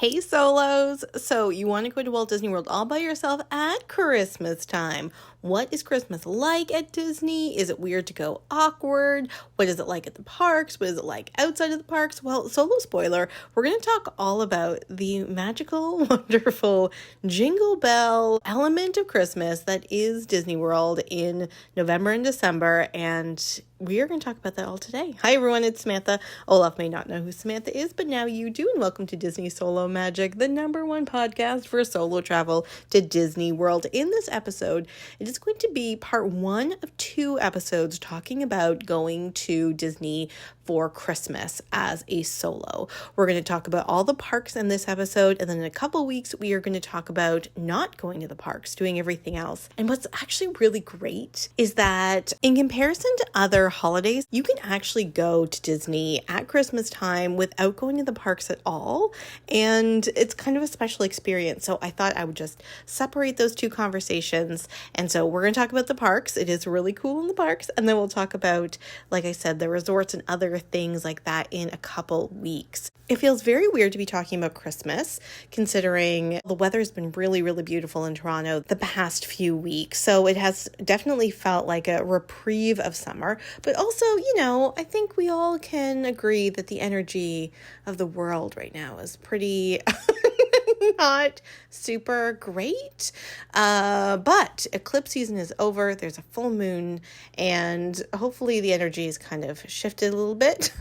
Hey solos! So you want to go to Walt Disney World all by yourself at Christmas time. What is Christmas like at Disney? Is it weird to go awkward? What is it like at the parks? What is it like outside of the parks? Well, solo spoiler, we're going to talk all about the magical, wonderful jingle bell element of Christmas that is Disney World in November and December, and we are going to talk about that all today. Hi everyone, it's Samantha. Olaf may not know who Samantha is, but now you do, and welcome to Disney Solo Magic, the #1 podcast for solo travel to Disney World. In this episode, it is going to be part 1 of 2 episodes talking about going to Disney for Christmas as a solo. We're going to talk about all the parks in this episode, and then in a couple weeks, we are going to talk about not going to the parks, doing everything else. And what's actually really great is that in comparison to other holidays, you can actually go to Disney at Christmas time without going to the parks at all, and it's kind of a special experience. So I thought I would just separate those 2 conversations, and so we're going to talk about the parks. It is really cool in the parks, and then we'll talk about, like I said, the resorts and other things like that in a couple weeks. It feels very weird to be talking about Christmas, considering the weather has been really, really beautiful in Toronto the past few weeks. So it has definitely felt like a reprieve of summer. But also, I think we all can agree that the energy of the world right now is pretty not super great. But eclipse season is over. There's a full moon, and hopefully the energy is kind of shifted a little bit.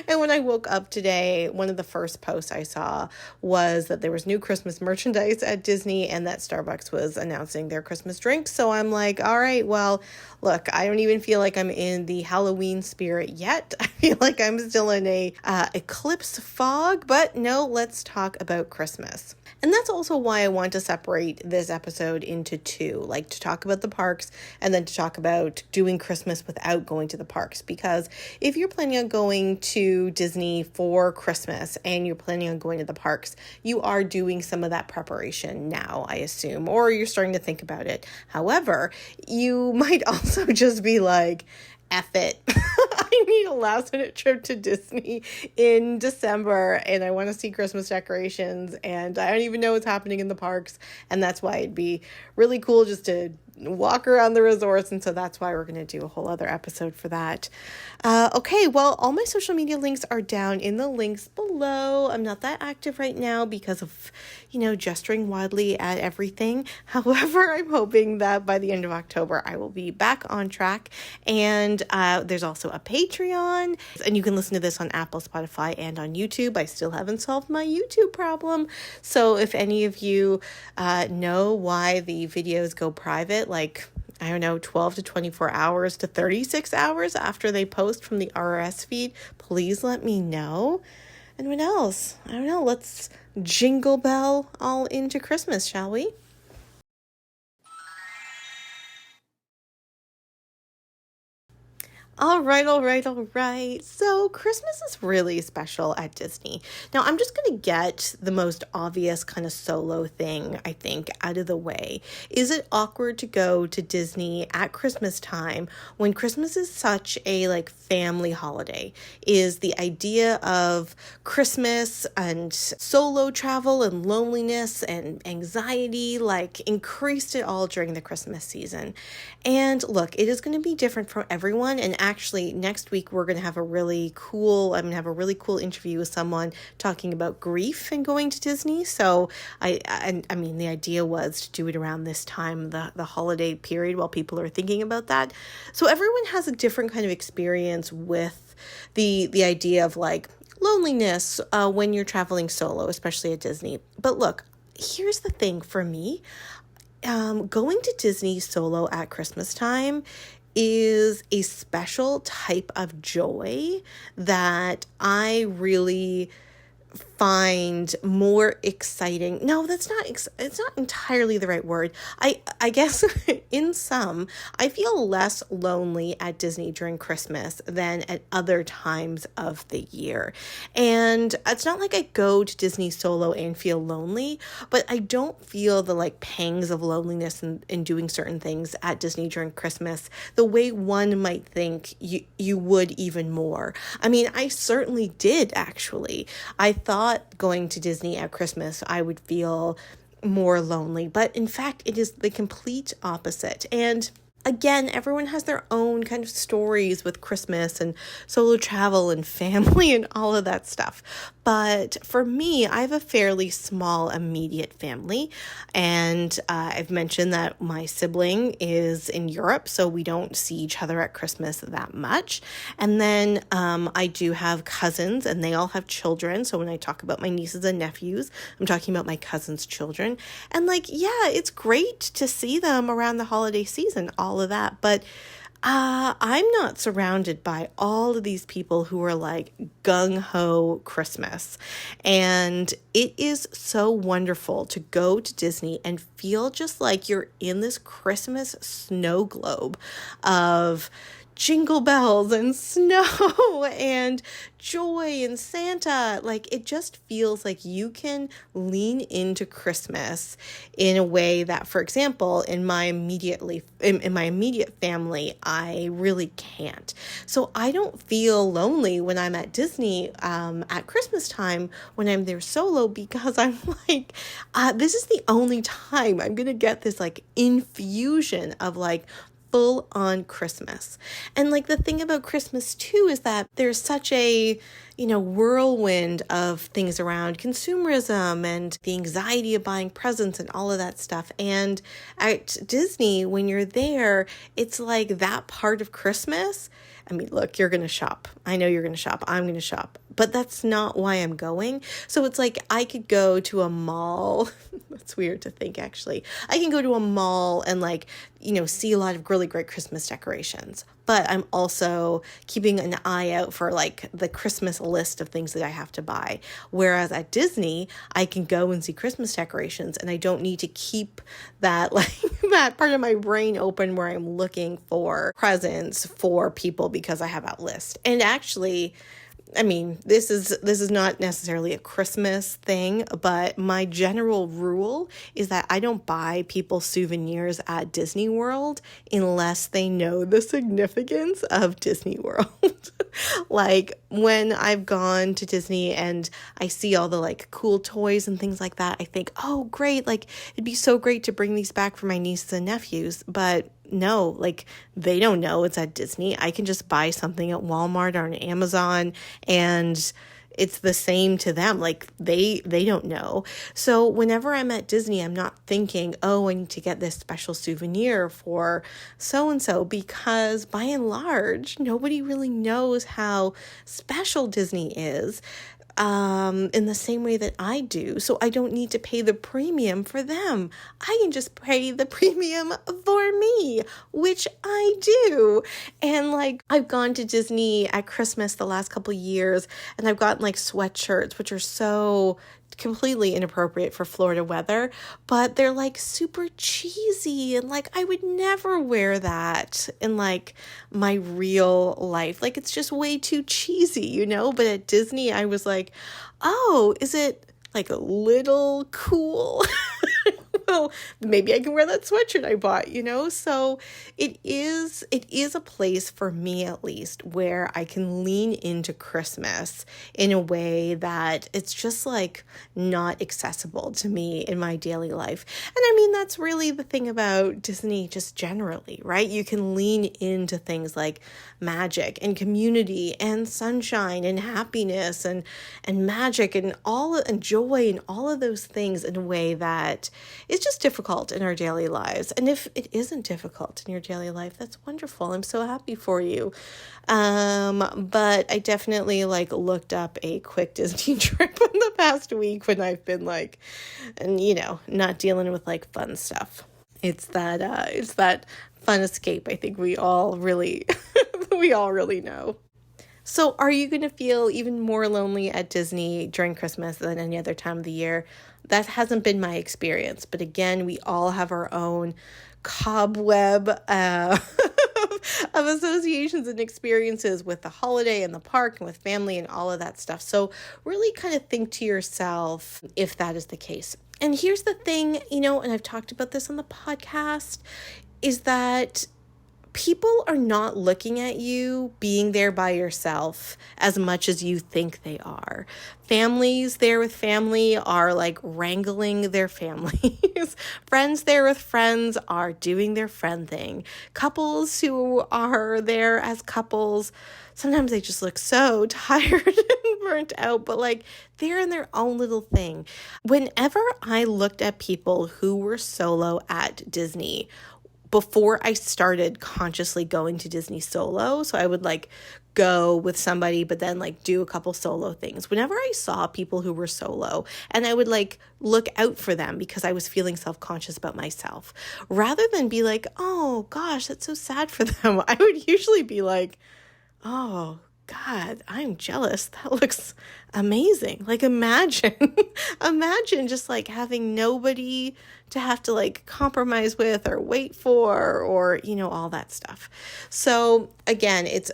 And when I woke up today, one of the first posts I saw was that there was new Christmas merchandise at Disney and that Starbucks was announcing their Christmas drinks. So I'm like, all right, well, look, I don't even feel like I'm in the Halloween spirit yet. I feel like I'm still in a eclipse fog, but no, let's talk about Christmas. And that's also why I want to separate this episode into 2, like to talk about the parks and then to talk about doing Christmas without going to the parks. Because if you're planning on going to Disney for Christmas and you're planning on going to the parks, you are doing some of that preparation now, I assume, or you're starting to think about it. However, you might also just be like, F it. I need a last minute trip to Disney in December and I want to see Christmas decorations and I don't even know what's happening in the parks, and that's why it'd be really cool just to walk around the resorts, and so that's why we're going to do a whole other episode for that. Okay, well, all my social media links are down in the links below. I'm not that active right now because of, gesturing wildly at everything. However, I'm hoping that by the end of October, I will be back on track, and there's also a Patreon, and you can listen to this on Apple, Spotify, and on YouTube. I still haven't solved my YouTube problem, so if any of you know why the videos go private, like, 12 to 24 hours to 36 hours after they post from the RSS feed, please let me know. And what else? Let's jingle bell all into Christmas, shall we? All right. So Christmas is really special at Disney. Now, I'm just going to get the most obvious kind of solo thing, I think, out of the way. Is it awkward to go to Disney at Christmas time when Christmas is such a family holiday? Is the idea of Christmas and solo travel and loneliness and anxiety increased it all during the Christmas season? And look, it is going to be different for everyone, and actually next week I'm going to have a really cool interview with someone talking about grief and going to Disney. So I mean the idea was to do it around this time, the holiday period, while people are thinking about that. So everyone has a different kind of experience with the idea of loneliness when you're traveling solo, especially at Disney. But look, here's the thing for me. Going to Disney solo at Christmas time is a special type of joy that I really find more exciting. No, it's not entirely the right word. I guess in some, I feel less lonely at Disney during Christmas than at other times of the year. And it's not like I go to Disney solo and feel lonely, but I don't feel the pangs of loneliness in doing certain things at Disney during Christmas the way one might think you would even more. I mean, I certainly did actually. I thought thought going to Disney at Christmas, I would feel more lonely. But in fact, it is the complete opposite. And again, everyone has their own kind of stories with Christmas and solo travel and family and all of that stuff. But for me, I have a fairly small immediate family. And I've mentioned that my sibling is in Europe, so we don't see each other at Christmas that much. And then I do have cousins, and they all have children. So when I talk about my nieces and nephews, I'm talking about my cousins' children. And yeah, it's great to see them around the holiday season, all of that. But I'm not surrounded by all of these people who are like gung-ho Christmas. And it is so wonderful to go to Disney and feel just like you're in this Christmas snow globe of jingle bells and snow and joy and Santa. It just feels like you can lean into Christmas in a way that, for example, in my immediate family, I really can't. So I don't feel lonely when I'm at Disney at Christmas time when I'm there solo, because I'm like, this is the only time I'm gonna get this infusion of full on Christmas. And the thing about Christmas too is that there's such a, whirlwind of things around consumerism and the anxiety of buying presents and all of that stuff. And at Disney, when you're there, it's that part of Christmas. I mean, look, you're going to shop. I know you're going to shop. I'm going to shop. But that's not why I'm going. So it's I could go to a mall. That's weird to think, actually. I can go to a mall and see a lot of really great Christmas decorations. But I'm also keeping an eye out for the Christmas list of things that I have to buy. Whereas at Disney, I can go and see Christmas decorations, and I don't need to keep that that part of my brain open where I'm looking for presents for people because I have that list. And actually, I mean, this is not necessarily a Christmas thing, but my general rule is that I don't buy people souvenirs at Disney World unless they know the significance of Disney World. When I've gone to Disney and I see all the cool toys and things like that, I think, oh, great, it'd be so great to bring these back for my nieces and nephews. But no, they don't know it's at Disney. I can just buy something at Walmart or on Amazon, and it's the same to them. They don't know. So whenever I'm at Disney, I'm not thinking, oh, I need to get this special souvenir for so-and-so, because by and large, nobody really knows how special Disney is. In the same way that I do. So I don't need to pay the premium for them. I can just pay the premium for me, which I do. And I've gone to Disney at Christmas the last couple of years, and I've gotten sweatshirts, which are so completely inappropriate for Florida weather, but they're super cheesy, and I would never wear that in my real life. It's just way too cheesy, But at Disney, I was oh, is it a little cool? Well, maybe I can wear that sweatshirt I bought, So it is a place, for me at least, where I can lean into Christmas in a way that it's just not accessible to me in my daily life. And I mean, that's really the thing about Disney just generally, right? You can lean into things like magic and community and sunshine and happiness and magic and joy and all of those things in a way that is just difficult in our daily lives. And if it isn't difficult in your daily life, that's wonderful. I'm so happy for you. But I definitely looked up a quick Disney trip in the past week when I've been not dealing with fun stuff. It's that fun escape. I think we all really know. So are you going to feel even more lonely at Disney during Christmas than any other time of the year? That hasn't been my experience. But again, we all have our own cobweb of associations and experiences with the holiday and the park and with family and all of that stuff. So really kind of think to yourself if that is the case. And here's the thing, and I've talked about this on the podcast, is that people are not looking at you being there by yourself as much as you think they are. Families there with family are like wrangling their families. Friends there with friends are doing their friend thing. Couples who are there as couples, sometimes they just look so tired and burnt out, but like they're in their own little thing. Whenever I looked at people who were solo at Disney, before I started consciously going to Disney solo, so I would like go with somebody, but then like do a couple solo things. Whenever I saw people who were solo, and I would like look out for them because I was feeling self-conscious about myself, rather than be like, oh gosh, that's so sad for them, I would usually be like, oh God, I'm jealous. That looks amazing. Like imagine, imagine just like having nobody to have to like compromise with or wait for, or, you know, all that stuff. So again, it's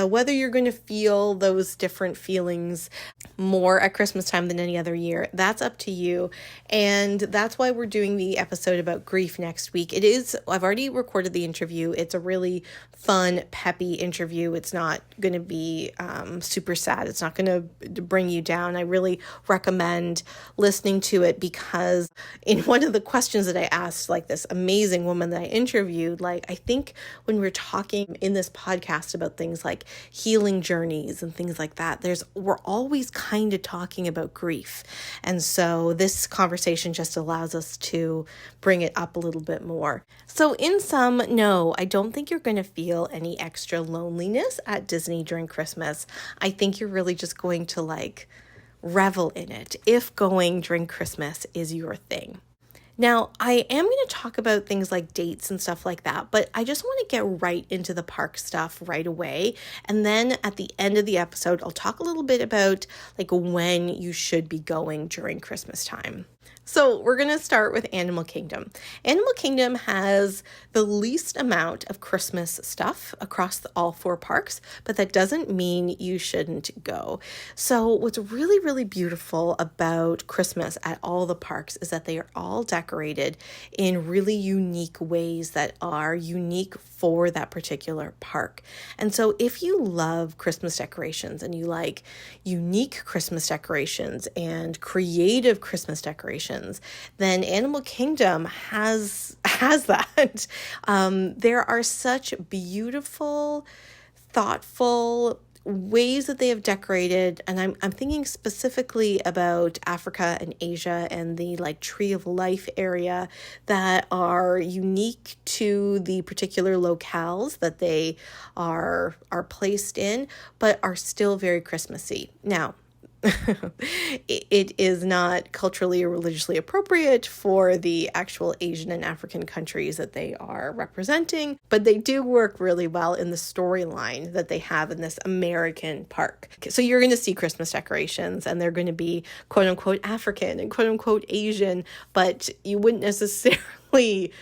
whether you're going to feel those different feelings more at Christmas time than any other year, that's up to you. And that's why we're doing the episode about grief next week. I've already recorded the interview. It's a really fun, peppy interview. It's not going to be super sad. It's not going to bring you down. I really recommend listening to it, because in one of the questions that I asked, like this amazing woman that I interviewed, like I think when we're talking in this podcast about things like healing journeys and things like that, we're always kind of talking about grief. And so this conversation just allows us to bring it up a little bit more. So in sum, no, I don't think you're going to feel any extra loneliness at Disney during Christmas. I think you're really just going to like revel in it if going during Christmas is your thing. Now, I am going to talk about things like dates and stuff like that, but I just want to get right into the park stuff right away. And then at the end of the episode, I'll talk a little bit about like when you should be going during Christmas time. So we're going to start with Animal Kingdom. Animal Kingdom has the least amount of Christmas stuff across all 4 parks, but that doesn't mean you shouldn't go. So what's really, really beautiful about Christmas at all the parks is that they are all decorated in really unique ways that are unique for that particular park. And so if you love Christmas decorations and you like unique Christmas decorations and creative Christmas decorations, then Animal Kingdom has that. There are such beautiful, thoughtful ways that they have decorated, and I'm thinking specifically about Africa and Asia and the like Tree of Life area that are unique to the particular locales that they are placed in, but are still very Christmassy. Now, it is not culturally or religiously appropriate for the actual Asian and African countries that they are representing, but they do work really well in the storyline that they have in this American park. So you're going to see Christmas decorations, and they're going to be quote unquote African and quote unquote Asian, but you wouldn't necessarily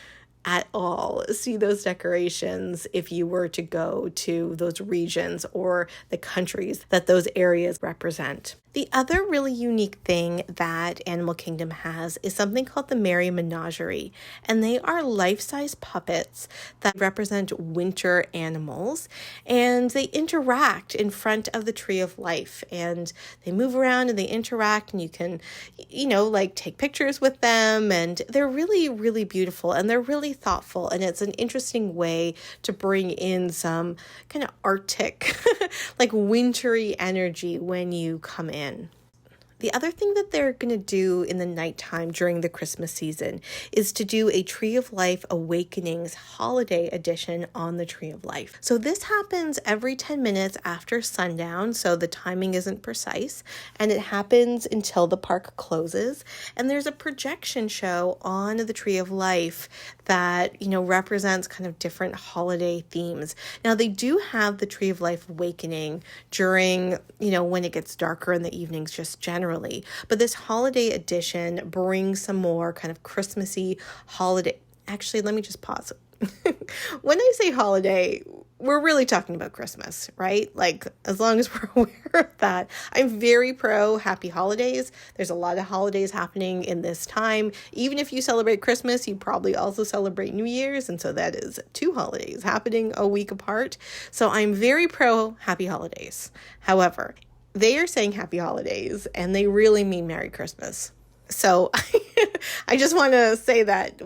at all see those decorations if you were to go to those regions or the countries that those areas represent. The other really unique thing that Animal Kingdom has is something called the Merry Menagerie, and they are life-size puppets that represent winter animals, and they interact in front of the Tree of Life, and they move around and they interact, and you can, like take pictures with them, and they're really, really beautiful, and they're really thoughtful, and it's an interesting way to bring in some kind of Arctic, like wintry energy when you come in. The other thing that they're going to do in the nighttime during the Christmas season is to do a Tree of Life Awakenings holiday edition on the Tree of Life. So this happens every 10 minutes after sundown, so the timing isn't precise, and it happens until the park closes. And there's a projection show on the Tree of Life that, represents kind of different holiday themes. Now, they do have the Tree of Life Awakening during, when it gets darker in the evenings, just generally. But this holiday edition brings some more kind of Christmassy holiday. Actually, let me just pause. When I say holiday, we're really talking about Christmas, right? Like, as long as we're aware of that. I'm very pro happy holidays. There's a lot of holidays happening in this time. Even if you celebrate Christmas, you probably also celebrate New Year's. And so that is 2 holidays happening a week apart. So I'm very pro happy holidays. However, they are saying happy holidays and they really mean Merry Christmas. So I just want to say that.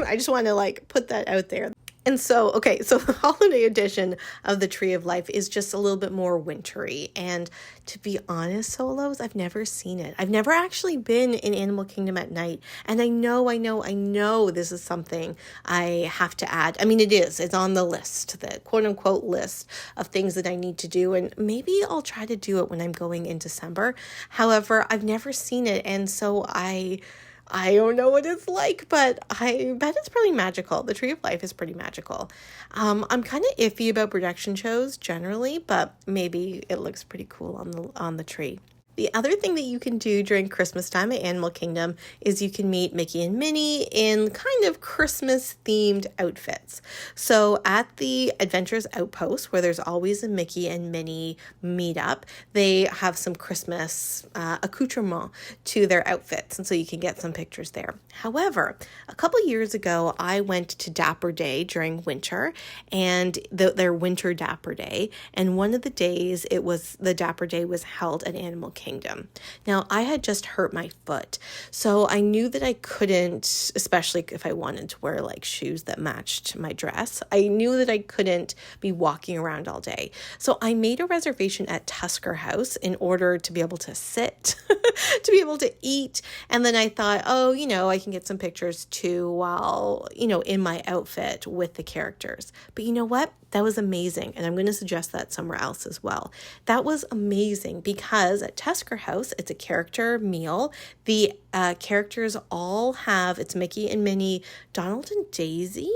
I just want to like put that out there. And so, okay, so the holiday edition of the Tree of Life is just a little bit more wintry. And to be honest, Solos, I've never seen it. I've never actually been in Animal Kingdom at night. And I know this is something I have to add. I mean, it's on the list, the quote unquote list of things that I need to do. And maybe I'll try to do it when I'm going in December. However, I've never seen it. And so I don't know what it's like, but I bet it's pretty magical. The Tree of Life is pretty magical. I'm kind of iffy about production shows generally, but maybe it looks pretty cool on the tree. The other thing that you can do during Christmas time at Animal Kingdom is you can meet Mickey and Minnie in kind of Christmas-themed outfits. So at the Adventures Outpost, where there's always a Mickey and Minnie meetup, they have some Christmas accoutrement to their outfits, and so you can get some pictures there. However, a couple years ago, I went to Dapper Day during winter, and their winter Dapper Day, and one of the days the Dapper Day was held at Animal Kingdom. Now, I had just hurt my foot, so I knew that I couldn't, especially if I wanted to wear like shoes that matched my dress, I knew that I couldn't be walking around all day. So I made a reservation at Tusker House in order to be able to sit, to be able to eat. And then I thought, I can get some pictures too while, in my outfit with the characters. But you know what? That was amazing. And I'm going to suggest that somewhere else as well. That was amazing because at Tusker House, it's a character meal. The characters all have, it's Mickey and Minnie, Donald and Daisy.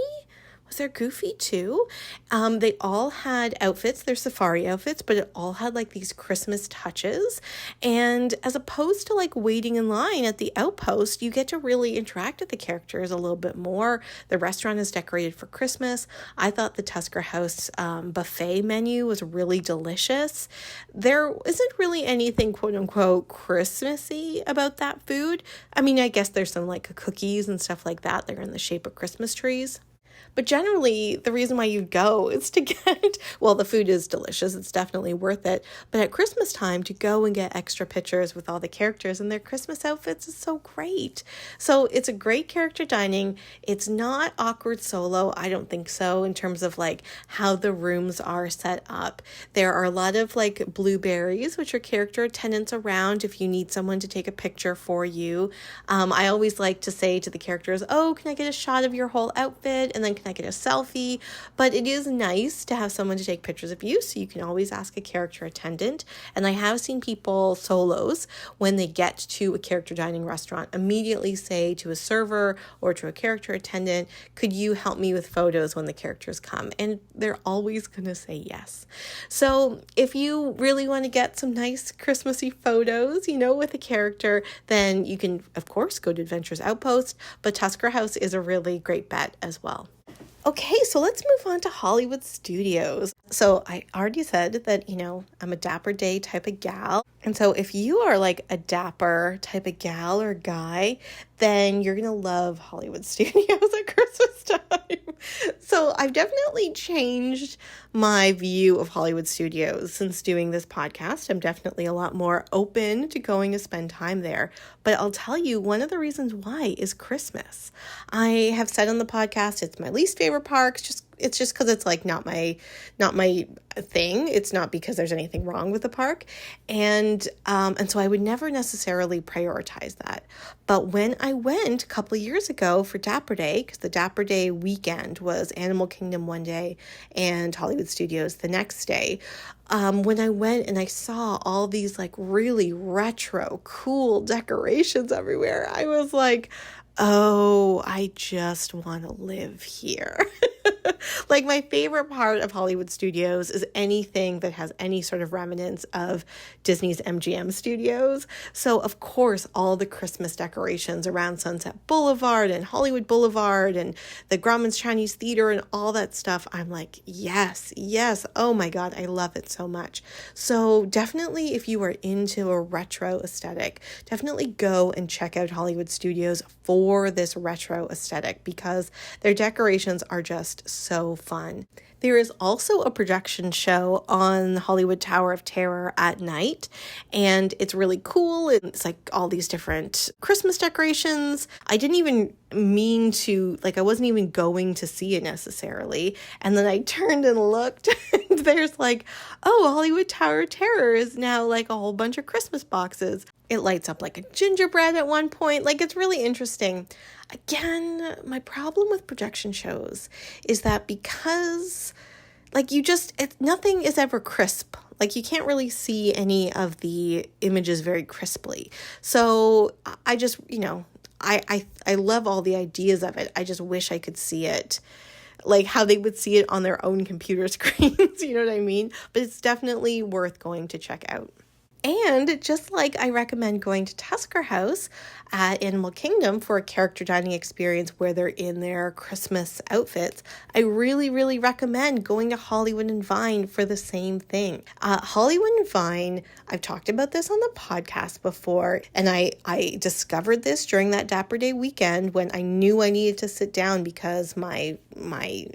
Was there Goofy too? They all had outfits, their safari outfits, but it all had like these Christmas touches. And as opposed to like waiting in line at the outpost, you get to really interact with the characters a little bit more. The restaurant is decorated for Christmas. I thought the Tusker House buffet menu was really delicious. There isn't really anything quote unquote Christmassy about that food. I mean, I guess there's some like cookies and stuff like that. They're in the shape of Christmas trees. But generally, the reason why you go is to get, well, the food is delicious. It's definitely worth it. But at Christmas time, to go and get extra pictures with all the characters and their Christmas outfits is so great. So it's a great character dining. It's not awkward solo. I don't think so in terms of like how the rooms are set up. There are a lot of like blueberries, which are character attendants around if you need someone to take a picture for you. I always like to say to the characters, oh, can I get a shot of your whole outfit? And then can I get a selfie? But it is nice to have someone to take pictures of you, so you can always ask a character attendant. And I have seen people, solos, when they get to a character dining restaurant, immediately say to a server or to a character attendant, could you help me with photos when the characters come? And they're always going to say yes. So if you really want to get some nice Christmassy photos, with a character, then you can, of course, go to Adventures Outpost, but Tusker House is a really great bet as well. Okay, so let's move on to Hollywood Studios. So I already said that, I'm a Dapper Day type of gal. And so if you are like a dapper type of gal or guy, then you're going to love Hollywood Studios at Christmas time. So I've definitely changed my view of Hollywood Studios since doing this podcast. I'm definitely a lot more open to going to spend time there. But I'll tell you, one of the reasons why is Christmas. I have said on the podcast, it's my least favorite park. It's just because it's like not my thing. It's not because there's anything wrong with the park. And so I would never necessarily prioritize that. But when I went a couple of years ago for Dapper Day, because the Dapper Day weekend was Animal Kingdom one day and Hollywood Studios the next day, when I went and I saw all these like really retro, cool decorations everywhere, I was like, oh, I just want to live here. Like, my favorite part of Hollywood Studios is anything that has any sort of remnants of Disney's MGM Studios. So, of course, all the Christmas decorations around Sunset Boulevard and Hollywood Boulevard and the Grauman's Chinese Theater and all that stuff, I'm like, yes, yes. Oh my God, I love it so much. So definitely, if you are into a retro aesthetic, definitely go and check out Hollywood Studios for this retro aesthetic because their decorations are just so fun. There is also a projection show on the Hollywood Tower of Terror at night, and it's really cool. It's like all these different Christmas decorations. I didn't even mean to, like, I wasn't even going to see it necessarily. And then I turned and looked, and there's like, oh, Hollywood Tower of Terror is now like a whole bunch of Christmas boxes. It lights up like a gingerbread at one point. Like, it's really interesting. Again, my problem with projection shows is that because, like, nothing is ever crisp. Like, you can't really see any of the images very crisply. So I just, I love all the ideas of it. I just wish I could see it like how they would see it on their own computer screens. You know what I mean? But it's definitely worth going to check out. And just like I recommend going to Tusker House at Animal Kingdom for a character dining experience where they're in their Christmas outfits, I really, really recommend going to Hollywood and Vine for the same thing. Hollywood and Vine, I've talked about this on the podcast before, and I discovered this during that Dapper Day weekend when I knew I needed to sit down because my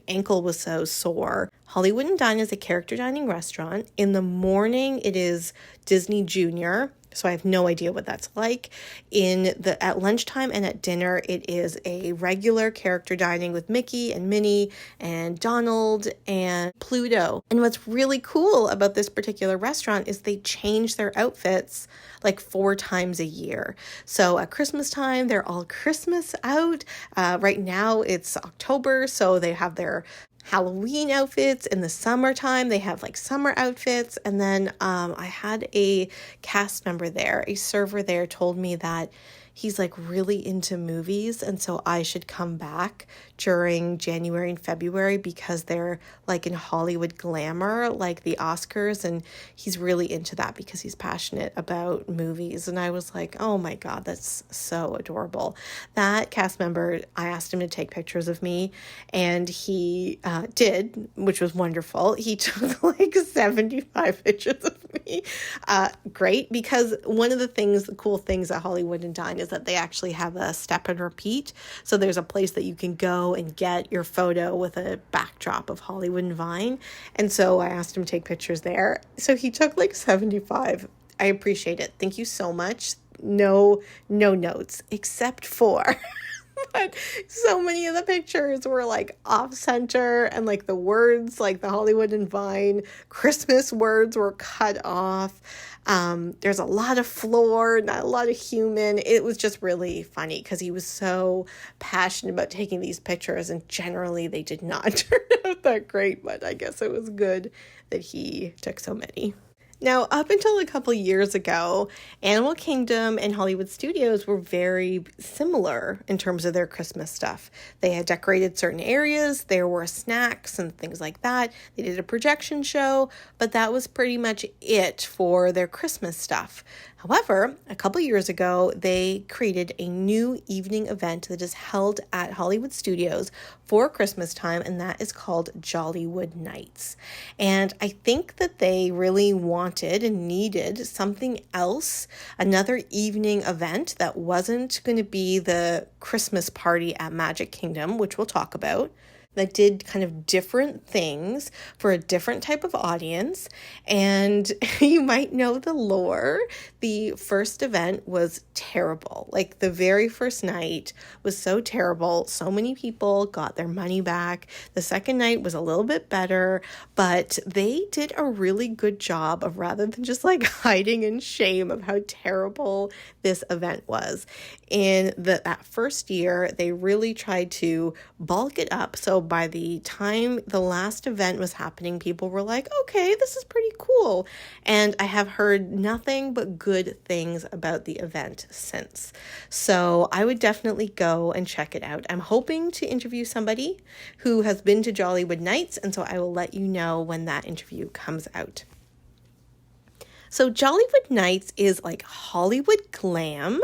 ankle was so sore. Hollywood and Dine is a character dining restaurant. In the morning, it is Disney Junior, so I have no idea what that's like. At lunchtime and at dinner, it is a regular character dining with Mickey and Minnie and Donald and Pluto. And what's really cool about this particular restaurant is they change their outfits like 4 times a year. So at Christmas time, they're all Christmas out. Right now it's October, so they have their Halloween outfits. In the summertime, they have like summer outfits. And then I had a cast member there, a server there, told me that he's like really into movies, and so I should come back during January and February because they're like in Hollywood glamour, like the Oscars, and he's really into that because he's passionate about movies. And I was like, oh my God, that's so adorable. That cast member, I asked him to take pictures of me, and he did, which was wonderful. He took like 75 pictures of me. Great, because one of the cool things at Hollywood and Dine is that they actually have a step and repeat. So there's a place that you can go and get your photo with a backdrop of Hollywood and Vine. And so I asked him to take pictures there. So he took like 75. I appreciate it. Thank you so much. No notes except for but so many of the pictures were like off center, and like the words, like the Hollywood and Vine Christmas words, were cut off. There's a lot of floor, not a lot of human. It was just really funny because he was so passionate about taking these pictures, and generally they did not turn out that great, but I guess it was good that he took so many. Now, up until a couple years ago, Animal Kingdom and Hollywood Studios were very similar in terms of their Christmas stuff. They had decorated certain areas, there were snacks and things like that. They did a projection show, but that was pretty much it for their Christmas stuff. However, a couple years ago, they created a new evening event that is held at Hollywood Studios for Christmas time, and that is called Jollywood Nights. And I think that they really wanted and needed something else, another evening event that wasn't going to be the Christmas party at Magic Kingdom, which we'll talk about, that did kind of different things for a different type of audience. And you might know the lore. The first event was terrible. Like, the very first night was so terrible. So many people got their money back. The second night was a little bit better, but they did a really good job of, rather than just like hiding in shame of how terrible this event was. In that first year, they really tried to bulk it up. So by the time the last event was happening, people were like, okay, this is pretty cool. And I have heard nothing but good things about the event since. So I would definitely go and check it out. I'm hoping to interview somebody who has been to Jollywood Nights, and so I will let you know when that interview comes out. So Jollywood Nights is like Hollywood glam,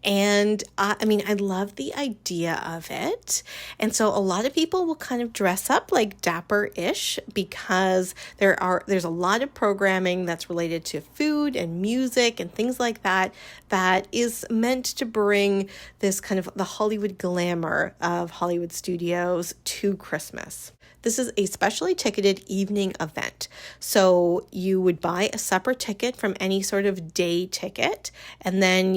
and I love the idea of it. And so a lot of people will kind of dress up like dapper-ish because there's a lot of programming that's related to food and music and things like that is meant to bring this kind of the Hollywood glamour of Hollywood studios to Christmas. This is a specially ticketed evening event. So you would buy a separate ticket from any sort of day ticket. And then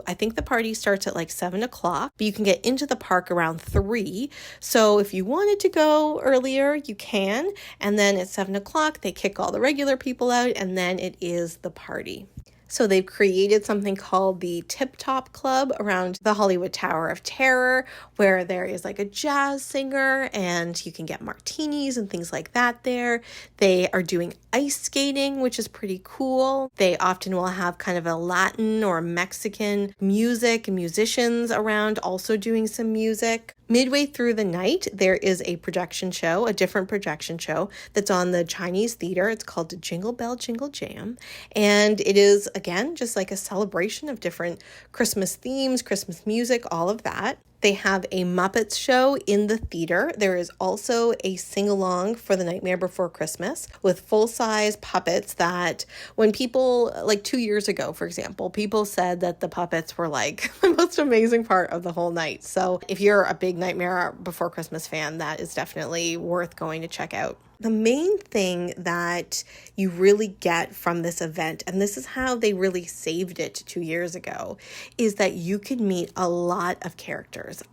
I think the party starts at like 7 o'clock, but you can get into the park around 3. So if you wanted to go earlier, you can. And then at 7 o'clock, they kick all the regular people out, and then it is the party. So they've created something called the Tip Top Club around the Hollywood Tower of Terror, where there is like a jazz singer and you can get martinis and things like that there. They are doing ice skating, which is pretty cool. They often will have kind of a Latin or Mexican music and musicians around also doing some music. Midway through the night, there is a projection show, a different projection show that's on the Chinese theater. It's called the Jingle Bell Jingle Jam. And it is, again, just like a celebration of different Christmas themes, Christmas music, all of that. They have a Muppets show in the theater. There is also a sing-along for The Nightmare Before Christmas with full-size puppets that when people, like 2 years ago, for example, people said that the puppets were like the most amazing part of the whole night. So if you're a big Nightmare Before Christmas fan, that is definitely worth going to check out. The main thing that you really get from this event, and this is how they really saved it 2 years ago, is that you could meet a lot of characters.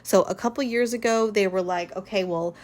So a couple years ago, they were like, okay, well,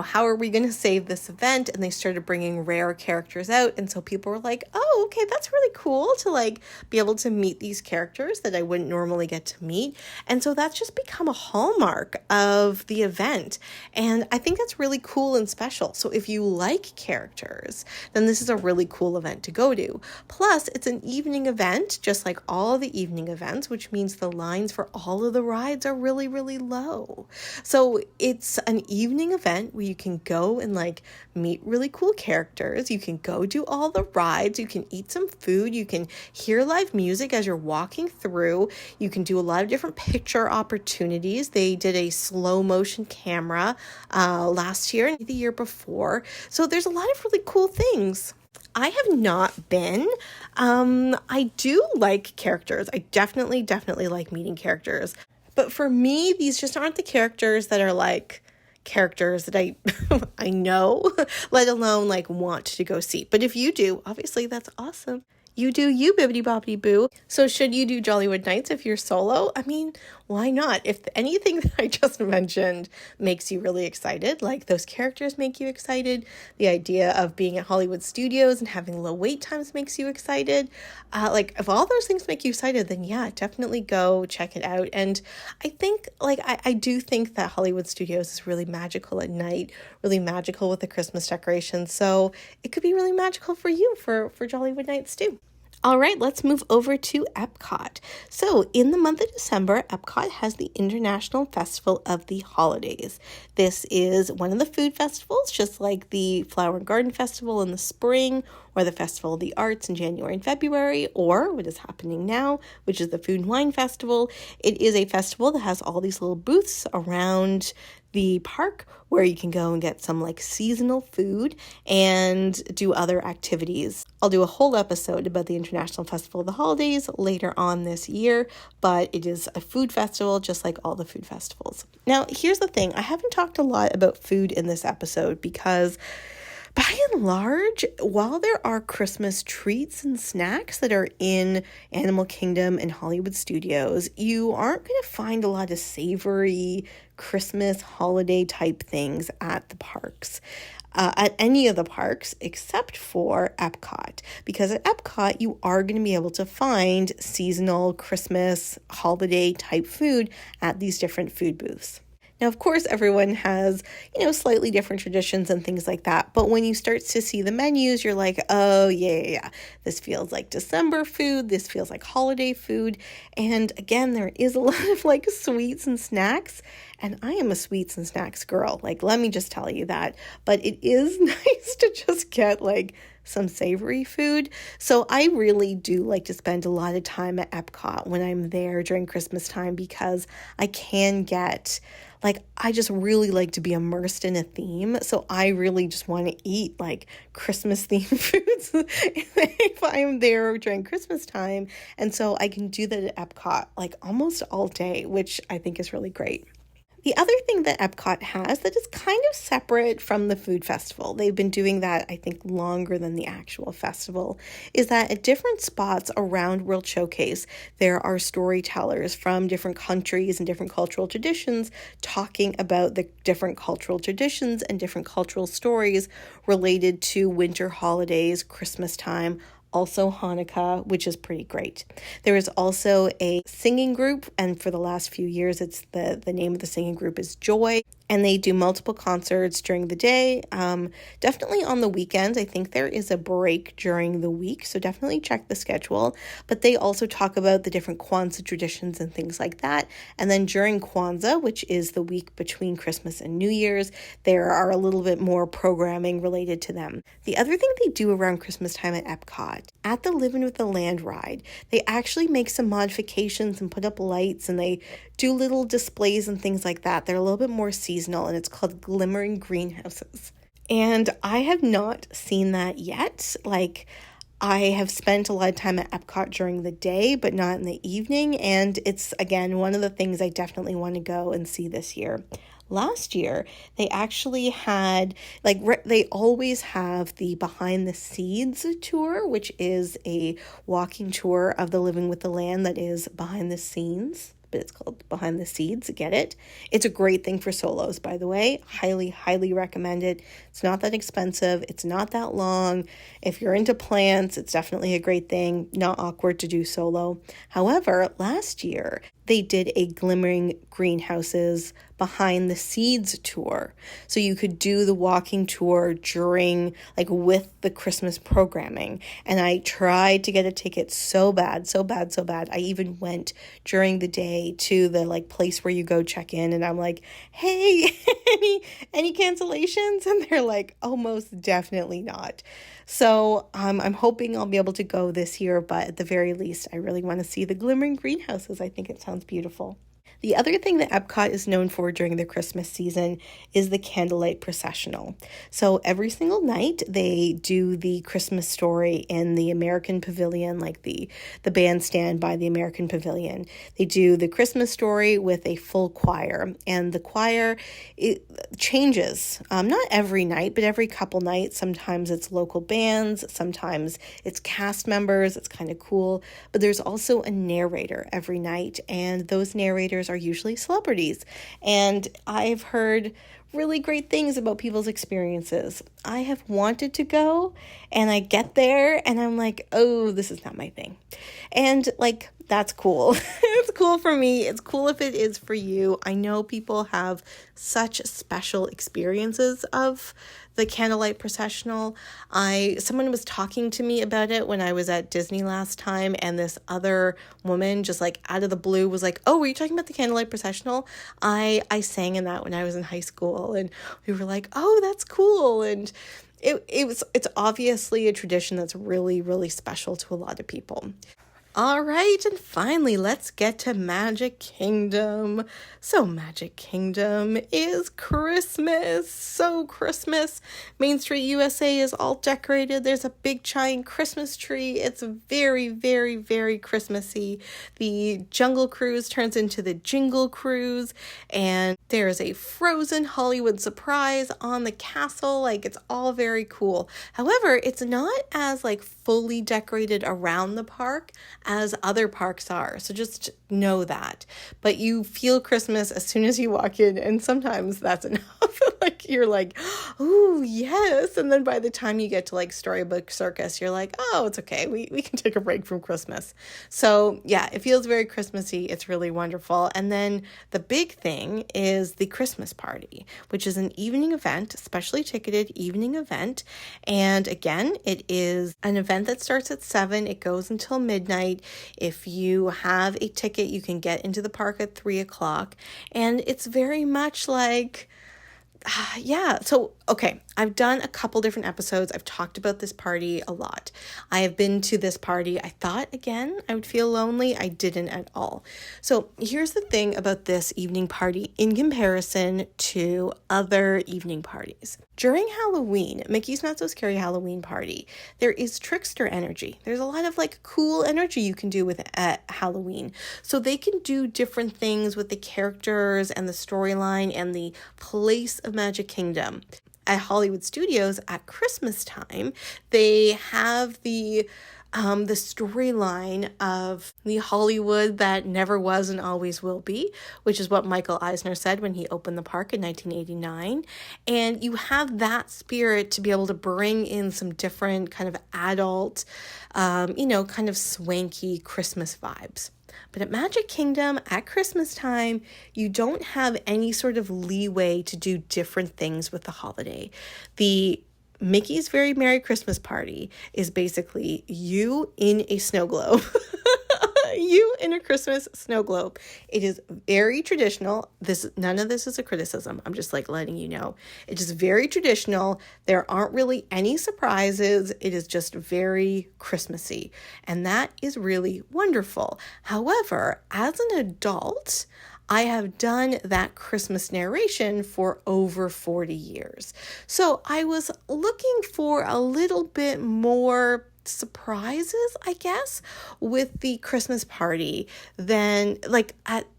how are we going to save this event? And they started bringing rare characters out. And so people were like, oh, okay, that's really cool to like be able to meet these characters that I wouldn't normally get to meet. And so that's just become a hallmark of the event. And I think that's really cool and special. So if you like characters, then this is a really cool event to go to. Plus, it's an evening event, just like all the evening events, which means the lines for all of the rides are really, really low. So it's an evening event where you can go and like meet really cool characters. You can go do all the rides. You can eat some food. You can hear live music as you're walking through. You can do a lot of different picture opportunities. They did a slow motion camera last year and the year before. So there's a lot of really cool things. I have not been. I do like characters. I definitely like meeting characters. But for me, these just aren't the characters that are like characters that I know, let alone like want to go see. But if you do, obviously that's awesome. You do you, bibbidi boppity boo. So should you do Jollywood Nights if you're solo? I mean, why not? If anything that I just mentioned makes you really excited, like those characters make you excited, the idea of being at Hollywood studios and having low wait times makes you excited, like if all those things make you excited, then yeah, definitely go check it out. And I think I do think that Hollywood studios is really magical at night, really magical with the Christmas decorations. So it could be really magical for you for Jollywood Nights too. All right, let's move over to EPCOT. So in the month of December, EPCOT has the International Festival of the Holidays. This is one of the food festivals, just like the Flower and Garden Festival in the spring, or the Festival of the Arts in January and February, or what is happening now, which is the Food and Wine Festival. It is a festival that has all these little booths around the park where you can go and get some like seasonal food and do other activities. I'll do a whole episode about the International Festival of the Holidays later on this year, but it is a food festival just like all the food festivals. Now, here's the thing. I haven't talked a lot about food in this episode because by and large, while there are Christmas treats and snacks that are in Animal Kingdom and Hollywood Studios, you aren't going to find a lot of savory Christmas holiday type things at the parks. At any of the parks except for EPCOT, because at EPCOT you are going to be able to find seasonal Christmas holiday type food at these different food booths. Now, of course, everyone has, slightly different traditions and things like that. But when you start to see the menus, you're like, oh, yeah. This feels like December food. This feels like holiday food. And again, there is a lot of like sweets and snacks. And I am a sweets and snacks girl. Like, let me just tell you that. But it is nice to just get like some savory food. So I really do like to spend a lot of time at EPCOT when I'm there during Christmas time, because I can get I just really like to be immersed in a theme. So I really just want to eat like Christmas themed foods if I'm there during Christmas time. And so I can do that at EPCOT like almost all day, which I think is really great. The other thing that EPCOT has that is kind of separate from the food festival, they've been doing that, I think, longer than the actual festival, is that at different spots around World Showcase, there are storytellers from different countries and different cultural traditions talking about the different cultural traditions and different cultural stories related to winter holidays, Christmas time, also Hanukkah, which is pretty great. There is also a singing group, and for the last few years, it's the name of the singing group is Joy, and they do multiple concerts during the day. Definitely on the weekends. I think there is a break during the week, so definitely check the schedule. But they also talk about the different Kwanzaa traditions and things like that. And then during Kwanzaa, which is the week between Christmas and New Year's, there are a little bit more programming related to them. The other thing they do around Christmas time at EPCOT, at the Livin' with the Land ride, they actually make some modifications and put up lights, and they do little displays and things like that. They're a little bit more seasonal, and it's called Glimmering Greenhouses. And I have not seen that yet. I have spent a lot of time at EPCOT during the day, but not in the evening. And it's, again, one of the things I definitely want to go and see this year. Last year, they actually had, they always have the Behind the Seeds tour, which is a walking tour of the Living with the Land that is behind the scenes, but it's called Behind the Seeds. Get it? It's a great thing for solos, by the way. Highly, highly recommend it. It's not that expensive. It's not that long. If you're into plants, it's definitely a great thing. Not awkward to do solo. However, last year, they did a Glimmering Greenhouses Behind the Seeds tour. So you could do the walking tour during, with the Christmas programming. And I tried to get a ticket so bad. I even went during the day to the, place where you go check in. And I'm like, hey, any cancellations? And they're like, oh, most definitely not. So I'm hoping I'll be able to go this year, but at the very least, I really want to see the Glimmering Greenhouses. I think it sounds beautiful. The other thing that EPCOT is known for during the Christmas season is the candlelight processional. So every single night they do the Christmas story in the American Pavilion, the bandstand by the American Pavilion. They do the Christmas story with a full choir, and the choir, it changes. Not every night, but every couple nights. Sometimes it's local bands, sometimes it's cast members. It's kind of cool. But there's also a narrator every night, and those narrators are usually celebrities. And I've heard really great things about people's experiences. I have wanted to go, and I get there and I'm like, oh, this is not my thing. And that's cool. It's cool for me. It's cool if it is for you. I know people have such special experiences of the candlelight processional. Someone was talking to me about it when I was at Disney last time, and this other woman just out of the blue was like, oh, were you talking about the candlelight processional? I sang in that when I was in high school, and we were like, oh, that's cool. And it's obviously a tradition that's really, really special to a lot of people. All right, and finally, let's get to Magic Kingdom. So Magic Kingdom is Christmas. So Christmas. Main Street USA is all decorated. There's a big giant Christmas tree. It's very, very, very Christmassy. The Jungle Cruise turns into the Jingle Cruise, and there's a frozen Hollywood surprise on the castle. It's all very cool. However, it's not as fully decorated around the park as other parks are. So just know that. But you feel Christmas as soon as you walk in, and sometimes that's enough. Like you're like, oh yes. And then by the time you get to like Storybook Circus, you're like, oh, it's okay. We can take a break from Christmas. So yeah, it feels very Christmassy. It's really wonderful. And then the big thing is the Christmas party, which is an evening event, specially ticketed evening event. And again, it is an event that starts at 7. It goes until midnight. If you have a ticket, you can get into the park at 3 o'clock. And it's very much like, yeah. So, okay, I've done a couple different episodes. I've talked about this party a lot. I have been to this party. I thought, again, I would feel lonely. I didn't at all. So here's the thing about this evening party in comparison to other evening parties. During Halloween, Mickey's Not So Scary Halloween Party, there is trickster energy. There's a lot of like cool energy you can do with Halloween. So they can do different things with the characters and the storyline and the place of Magic Kingdom. At Hollywood Studios at Christmas time, they have the storyline of the Hollywood that never was and always will be, which is what Michael Eisner said when he opened the park in 1989. And you have that spirit to be able to bring in some different kind of adult, kind of swanky Christmas vibes. But at Magic Kingdom at Christmas time, you don't have any sort of leeway to do different things with the holiday. The Mickey's Very Merry Christmas Party is basically you in a snow globe. You in a Christmas snow globe. It is very traditional. None of this is a criticism. I'm just like letting you know. It is very traditional. There aren't really any surprises. It is just very Christmassy. And that is really wonderful. However, as an adult, I have done that Christmas narration for over 40 years. So I was looking for a little bit more surprises, I guess, with the Christmas party than like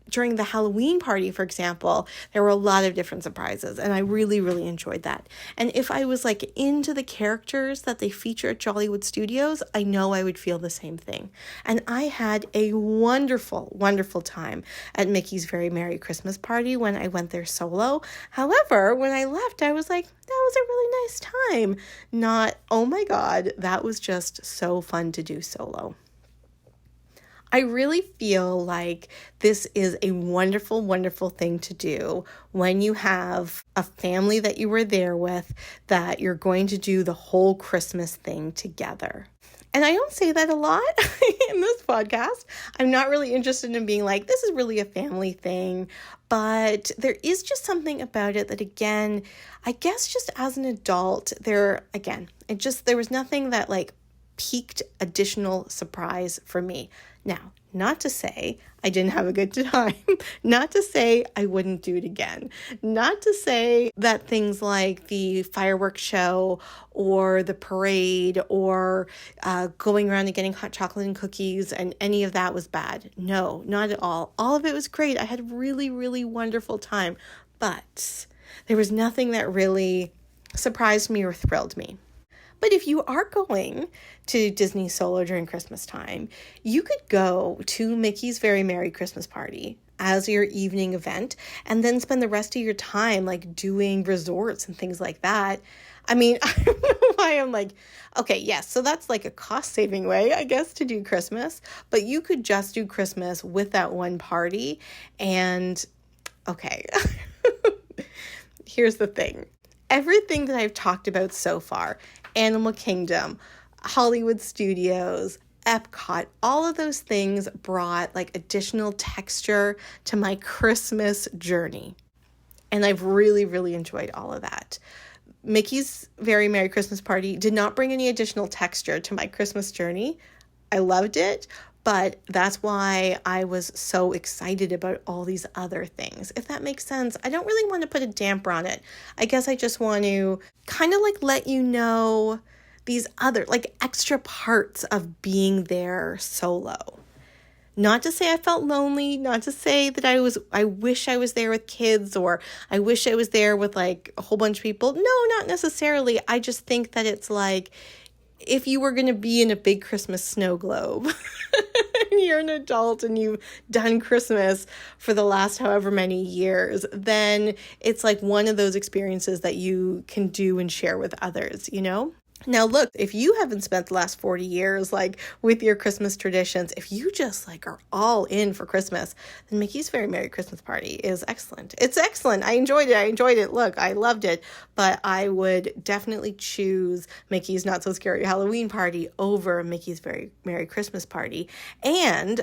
during the Halloween party, for example, there were a lot of different surprises, and I really, really enjoyed that. And if I was like into the characters that they feature at Jollywood Studios, I know I would feel the same thing. And I had a wonderful, wonderful time at Mickey's Very Merry Christmas Party when I went there solo. However, when I left, I was like, that was a really nice time. Not, oh my God, that was just so fun to do solo. I really feel like this is a wonderful, wonderful thing to do when you have a family that you were there with, that you're going to do the whole Christmas thing together. And I don't say that a lot in this podcast. I'm not really interested in being like, this is really a family thing. But there is just something about it that, again, I guess just as an adult, there was nothing that like piqued additional surprise for me. Now, not to say I didn't have a good time, not to say I wouldn't do it again, not to say that things like the fireworks show or the parade or going around and getting hot chocolate and cookies and any of that was bad. No, not at all. All of it was great. I had a really, really wonderful time, but there was nothing that really surprised me or thrilled me. But if you are going to Disney solo during Christmas time, you could go to Mickey's Very Merry Christmas Party as your evening event and then spend the rest of your time like doing resorts and things like that. I mean, I don't know why I'm like, okay, yes, so that's like a cost-saving way, I guess, to do Christmas. But you could just do Christmas with that one party. And okay, here's the thing. Everything that I've talked about so far, Animal Kingdom, Hollywood Studios, EPCOT, all of those things brought like additional texture to my Christmas journey. And I've really, really enjoyed all of that. Mickey's Very Merry Christmas Party did not bring any additional texture to my Christmas journey. I loved it, but that's why I was so excited about all these other things. If that makes sense, I don't really want to put a damper on it. I guess I just want to kind of like let you know these other like extra parts of being there solo. Not to say I felt lonely, not to say that I wish I was there with kids or I wish I was there with like a whole bunch of people. No, not necessarily. I just think that it's like, if you were going to be in a big Christmas snow globe and you're an adult and you've done Christmas for the last however many years, then it's like one of those experiences that you can do and share with others, you know? Now, look, if you haven't spent the last 40 years like with your Christmas traditions, if you just like are all in for Christmas, then Mickey's Very Merry Christmas Party is excellent. It's excellent. I enjoyed it. Look, I loved it. But I would definitely choose Mickey's Not So Scary Halloween Party over Mickey's Very Merry Christmas Party. And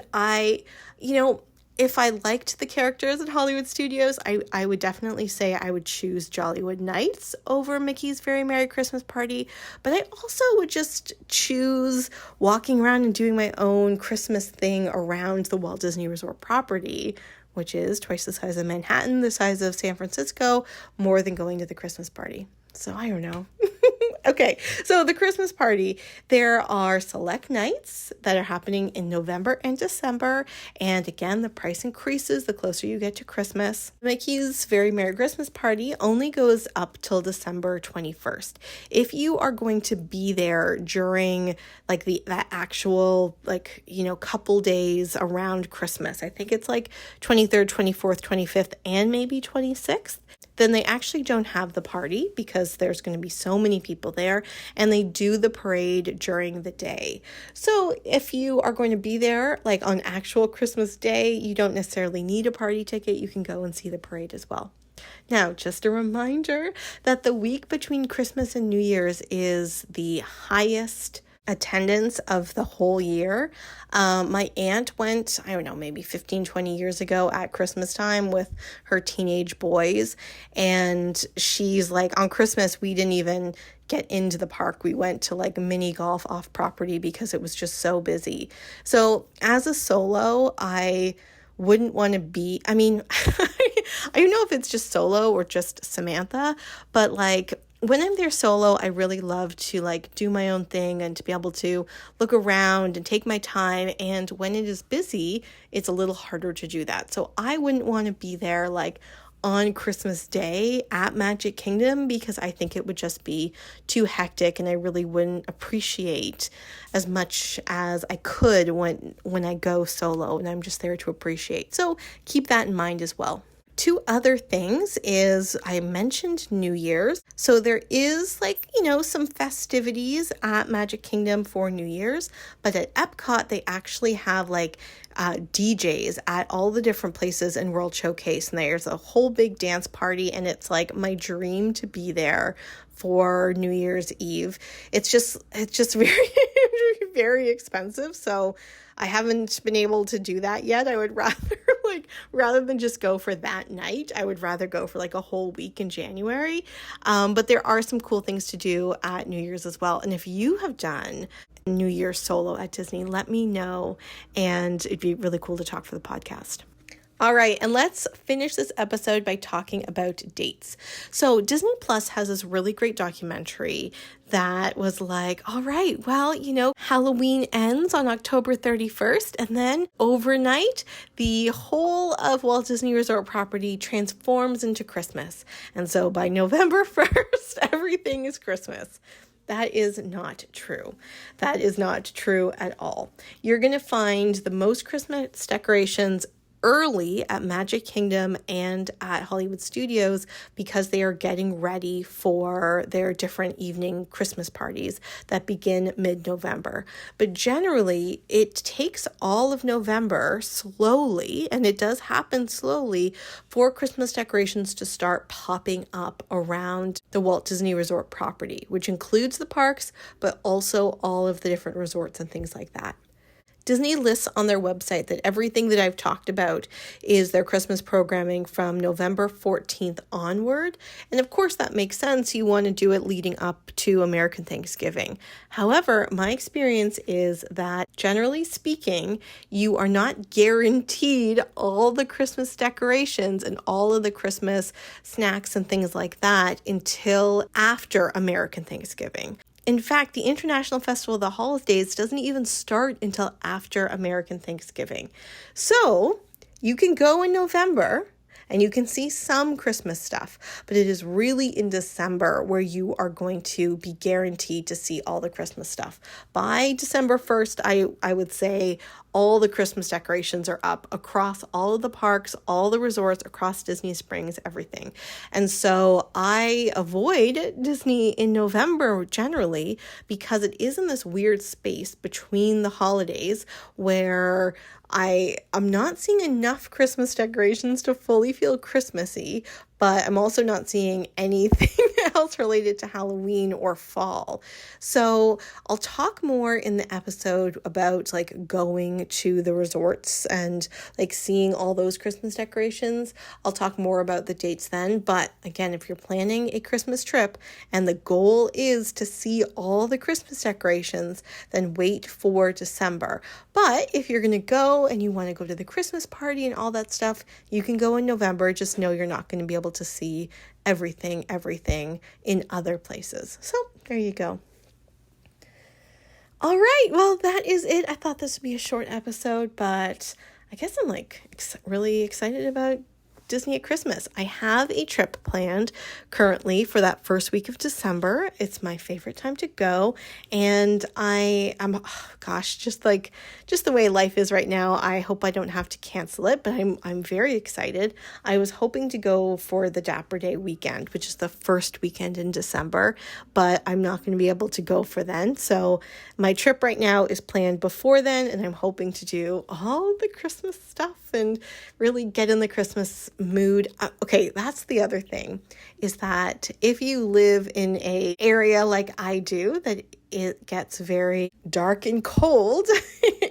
if I liked the characters at Hollywood Studios, I would definitely say I would choose Jollywood Nights over Mickey's Very Merry Christmas Party. But I also would just choose walking around and doing my own Christmas thing around the Walt Disney Resort property, which is twice the size of Manhattan, the size of San Francisco, more than going to the Christmas party. So I don't know. Okay, so the Christmas party, there are select nights that are happening in November and December. And again, the price increases the closer you get to Christmas. Mickey's Very Merry Christmas Party only goes up till December 21st. If you are going to be there during like that actual couple days around Christmas, I think it's like 23rd, 24th, 25th, and maybe 26th, then they actually don't have the party because there's going to be so many people there, and they do the parade during the day. So if you are going to be there like on actual Christmas Day, you don't necessarily need a party ticket. You can go and see the parade as well. Now, just a reminder that the week between Christmas and New Year's is the highest attendance of the whole year. My aunt went, I don't know, maybe 15, 20 years ago at Christmas time with her teenage boys. And she's like, on Christmas, we didn't even get into the park. We went to like mini golf off property because it was just so busy. So as a solo, I wouldn't want to be, I don't know if it's just solo or just Samantha, but like, when I'm there solo, I really love to like do my own thing and to be able to look around and take my time. And when it is busy, it's a little harder to do that. So I wouldn't want to be there like on Christmas Day at Magic Kingdom because I think it would just be too hectic and I really wouldn't appreciate as much as I could when I go solo and I'm just there to appreciate. So keep that in mind as well. Two other things is I mentioned New Year's. So there is some festivities at Magic Kingdom for New Year's, but at EPCOT, they actually have DJs at all the different places in World Showcase. And there's a whole big dance party and it's like my dream to be there for New Year's Eve. It's just very, very expensive. So I haven't been able to do that yet. I would rather than just go for that night, I would rather go for like a whole week in January. But there are some cool things to do at New Year's as well. And if you have done New Year's solo at Disney, let me know. And it'd be really cool to talk for the podcast. All right, and let's finish this episode by talking about dates. So Disney Plus has this really great documentary that was like, all right, well, Halloween ends on October 31st, and then overnight, the whole of Walt Disney Resort property transforms into Christmas. And so by November 1st, everything is Christmas. That is not true. That is not true at all. You're going to find the most Christmas decorations early at Magic Kingdom and at Hollywood Studios because they are getting ready for their different evening Christmas parties that begin mid-November. But generally, it takes all of November slowly, and it does happen slowly, for Christmas decorations to start popping up around the Walt Disney Resort property, which includes the parks, but also all of the different resorts and things like that. Disney lists on their website that everything that I've talked about is their Christmas programming from November 14th onward. And of course, that makes sense. You want to do it leading up to American Thanksgiving. However, my experience is that generally speaking, you are not guaranteed all the Christmas decorations and all of the Christmas snacks and things like that until after American Thanksgiving. In fact, the International Festival of the Holidays doesn't even start until after American Thanksgiving. So you can go in November and you can see some Christmas stuff, but it is really in December where you are going to be guaranteed to see all the Christmas stuff. By December 1st, I would say all the Christmas decorations are up across all of the parks, all the resorts, across Disney Springs, everything. And so I avoid Disney in November generally because it is in this weird space between the holidays where I'm not seeing enough Christmas decorations to fully feel Christmassy, but I'm also not seeing anything else related to Halloween or fall. So I'll talk more in the episode about like going to the resorts and like seeing all those Christmas decorations. I'll talk more about the dates then. But again, if you're planning a Christmas trip and the goal is to see all the Christmas decorations, then wait for December. But if you're going to go and you want to go to the Christmas party and all that stuff, you can go in November. Just know you're not going to be able to see everything in other places. So there you go. All right, well, that is it. I thought this would be a short episode, but I guess I'm like really excited about Disney at Christmas. I have a trip planned currently for that first week of December. It's my favorite time to go, and just the way life is right now, I hope I don't have to cancel it, but I'm very excited. I was hoping to go for the Dapper Day weekend, which is the first weekend in December, but I'm not going to be able to go for then. So my trip right now is planned before then, and I'm hoping to do all the Christmas stuff and really get in the Christmas mood. Okay, that's the other thing, is that if you live in a area like I do, that it gets very dark and cold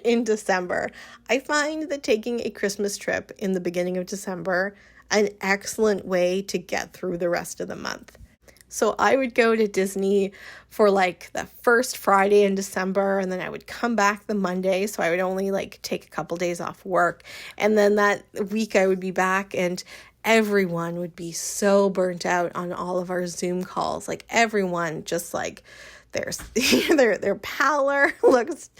in December, I find that taking a Christmas trip in the beginning of December an excellent way to get through the rest of the month. So I would go to Disney for like the first Friday in December, and then I would come back the Monday. So I would only like take a couple days off work. And then that week I would be back, and everyone would be so burnt out on all of our Zoom calls. Like everyone just like their pallor looks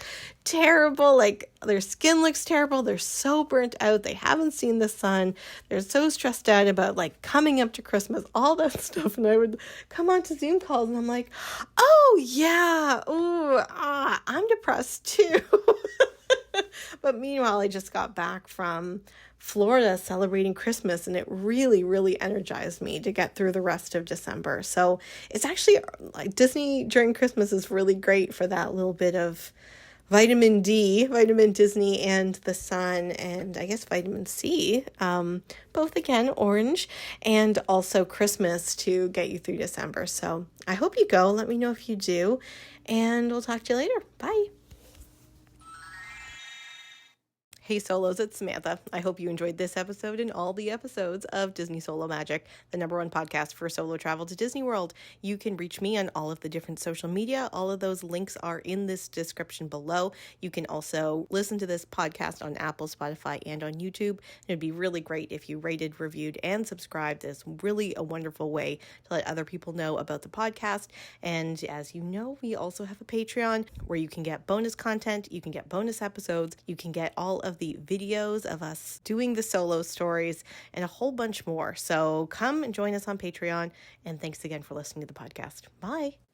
terrible, like their skin looks terrible, they're so burnt out, they haven't seen the sun, they're so stressed out about like coming up to Christmas, all that stuff. And I would come on to Zoom calls and I'm like, oh yeah, I'm depressed too. But meanwhile, I just got back from Florida celebrating Christmas, and it really, really energized me to get through the rest of December. So it's actually like Disney during Christmas is really great for that little bit of vitamin Disney and the sun, and I guess vitamin C, both again, orange, and also Christmas to get you through December. So I hope you go. Let me know if you do, and we'll talk to you later. Bye. Hey Solos, it's Samantha. I hope you enjoyed this episode and all the episodes of Disney Solo Magic, the #1 podcast for solo travel to Disney World. You can reach me on all of the different social media. All of those links are in this description below. You can also listen to this podcast on Apple, Spotify, and on YouTube. It'd be really great if you rated, reviewed, and subscribed. It's really a wonderful way to let other people know about the podcast. And as you know, we also have a Patreon where you can get bonus content, you can get bonus episodes, you can get all of the videos of us doing the solo stories, and a whole bunch more. So come and join us on Patreon, and thanks again for listening to the podcast. Bye.